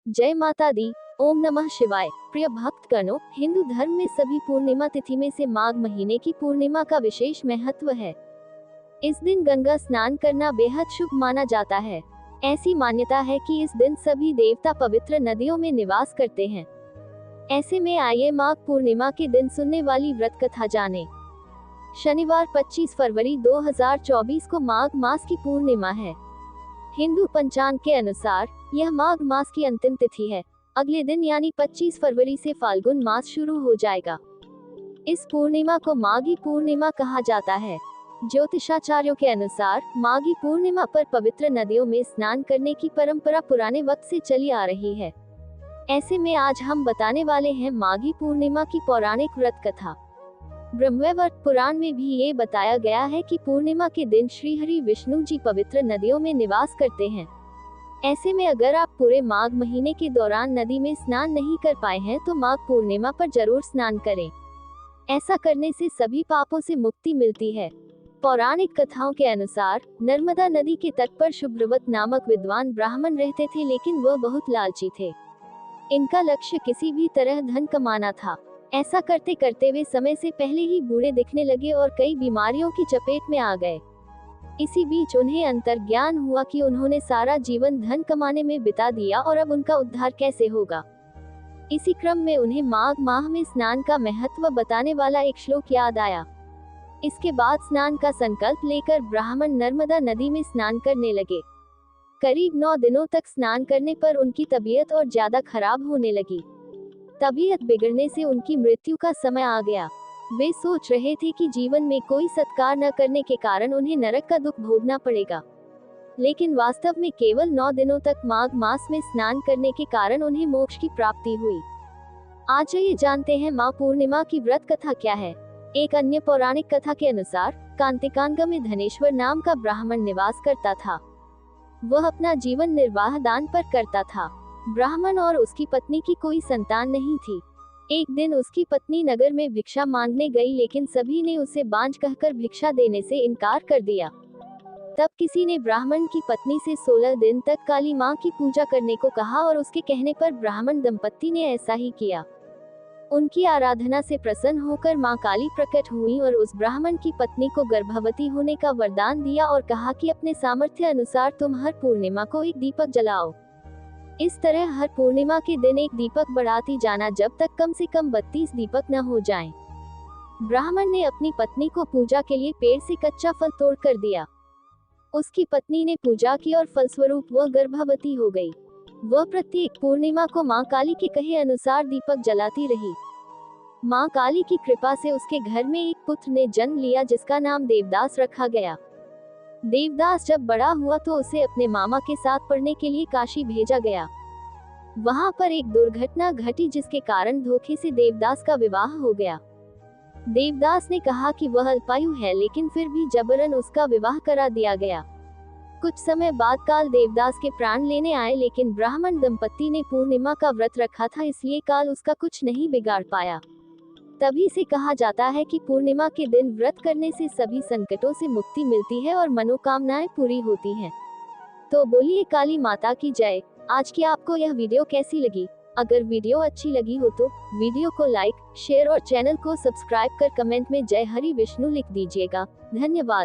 जय माता दी। ओम नमः शिवाय। प्रिय भक्तगणों, हिंदू धर्म में सभी पूर्णिमा तिथि में से माघ महीने की पूर्णिमा का विशेष महत्व है। इस दिन गंगा स्नान करना बेहद शुभ माना जाता है। ऐसी मान्यता है कि इस दिन सभी देवता पवित्र नदियों में निवास करते हैं। ऐसे में आइए माघ पूर्णिमा के दिन सुनने वाली व्रत कथा जाने। शनिवार 25 फरवरी 2024 को माघ मास की पूर्णिमा है। हिंदू पंचांग के अनुसार यह माघ मास की अंतिम तिथि है। अगले दिन यानी 25 फरवरी से फाल्गुन मास शुरू हो जाएगा। इस पूर्णिमा को माघी पूर्णिमा कहा जाता है। ज्योतिषाचार्यों के अनुसार माघी पूर्णिमा पर पवित्र नदियों में स्नान करने की परंपरा पुराने वक्त से चली आ रही है। ऐसे में आज हम बताने वाले हैं माघी पूर्णिमा की पौराणिक व्रत कथा। ब्रह्मवैवर्त पुराण में भी ये बताया गया है कि पूर्णिमा के दिन श्री हरि विष्णु जी पवित्र नदियों में निवास करते हैं। ऐसे में अगर आप पूरे माघ महीने के दौरान नदी में स्नान नहीं कर पाए हैं तो माघ पूर्णिमा पर जरूर स्नान करें। ऐसा करने से सभी पापों से मुक्ति मिलती है। पौराणिक कथाओं के अनुसार नर्मदा नदी के तट पर शुभ्रवत नामक विद्वान ब्राह्मण रहते थे, लेकिन वह बहुत लालची थे। इनका लक्ष्य किसी भी तरह धन कमाना था। ऐसा करते करते वे समय से पहले ही बूढ़े दिखने लगे और कई बीमारियों की चपेट में आ गए। इसी बीच उन्हें अंतर्ज्ञान हुआ कि उन्होंने सारा जीवन धन कमाने में बिता दिया और अब उनका उद्धार कैसे होगा। इसी क्रम में उन्हें माघ माह में स्नान का महत्व बताने वाला एक श्लोक याद आया। इसके बाद स्नान का संकल्प लेकर ब्राह्मण नर्मदा नदी में स्नान करने लगे। करीब 9 दिनों तक स्नान करने पर उनकी तबीयत और ज्यादा खराब होने लगी। तबीयत बिगड़ने से उनकी मृत्यु का समय आ गया। वे सोच रहे थे कि जीवन में कोई सत्कार न करने के कारण उन्हें नरक का दुख भोगना पड़ेगा, लेकिन वास्तव में केवल 9 दिनों तक माघ मास में स्नान करने के कारण उन्हें मोक्ष की प्राप्ति हुई। आज ये जानते हैं माघ पूर्णिमा की व्रत कथा क्या है। एक अन्य पौराणिक कथा के अनुसार कांतिकांग में धनेश्वर नाम का ब्राह्मण निवास करता था। वह अपना जीवन निर्वाह दान पर करता था। ब्राह्मण और उसकी पत्नी की कोई संतान नहीं थी। एक दिन उसकी पत्नी नगर में भिक्षा मांगने गई, लेकिन सभी ने उसे बांझ कहकर भिक्षा देने से इनकार कर दिया। तब किसी ने ब्राह्मण की पत्नी से 16 दिन तक काली मां की पूजा करने को कहा और उसके कहने पर ब्राह्मण दंपत्ति ने ऐसा ही किया। उनकी आराधना से प्रसन्न होकर मां काली प्रकट हुई और उस ब्राह्मण की पत्नी को गर्भवती होने का वरदान दिया और कहा कि अपने सामर्थ्य अनुसार तुम हर पूर्णिमा को एक दीपक जलाओ। इस तरह हर पूर्णिमा के दिन एक दीपक बढ़ाती जाना जब तक कम से कम 32 दीपक न हो जाएं। ब्राह्मण ने अपनी पत्नी को पूजा के लिए पेड़ से कच्चा फल तोड़ कर दिया। उसकी पत्नी ने पूजा की और फलस्वरूप वह गर्भवती हो गई। वह प्रत्येक पूर्णिमा को मां काली के कहे अनुसार दीपक जलाती रही। मां काली की कृपा से उसके घर में एक पुत्र ने जन्म लिया, जिसका नाम देवदास रखा गया। देवदास जब बड़ा हुआ तो उसे अपने मामा के साथ पढ़ने के लिए काशी भेजा गया। वहां पर एक दुर्घटना घटी, जिसके कारण धोखे से देवदास का विवाह हो गया। देवदास ने कहा कि वह अल्पायु है, लेकिन फिर भी जबरन उसका विवाह करा दिया गया। कुछ समय बाद काल देवदास के प्राण लेने आए, लेकिन ब्राह्मण दंपत्ति ने पूर्णिमा का व्रत रखा था, इसलिए काल उसका कुछ नहीं बिगाड़ पाया। तभी से कहा जाता है कि पूर्णिमा के दिन व्रत करने से सभी संकटों से मुक्ति मिलती है और मनोकामनाएं पूरी होती हैं। तो बोलिए काली माता की जय। आज की आपको यह वीडियो कैसी लगी? अगर वीडियो अच्छी लगी हो तो वीडियो को लाइक, शेयर और चैनल को सब्सक्राइब कर कमेंट में जय हरि विष्णु लिख दीजिएगा। धन्यवाद।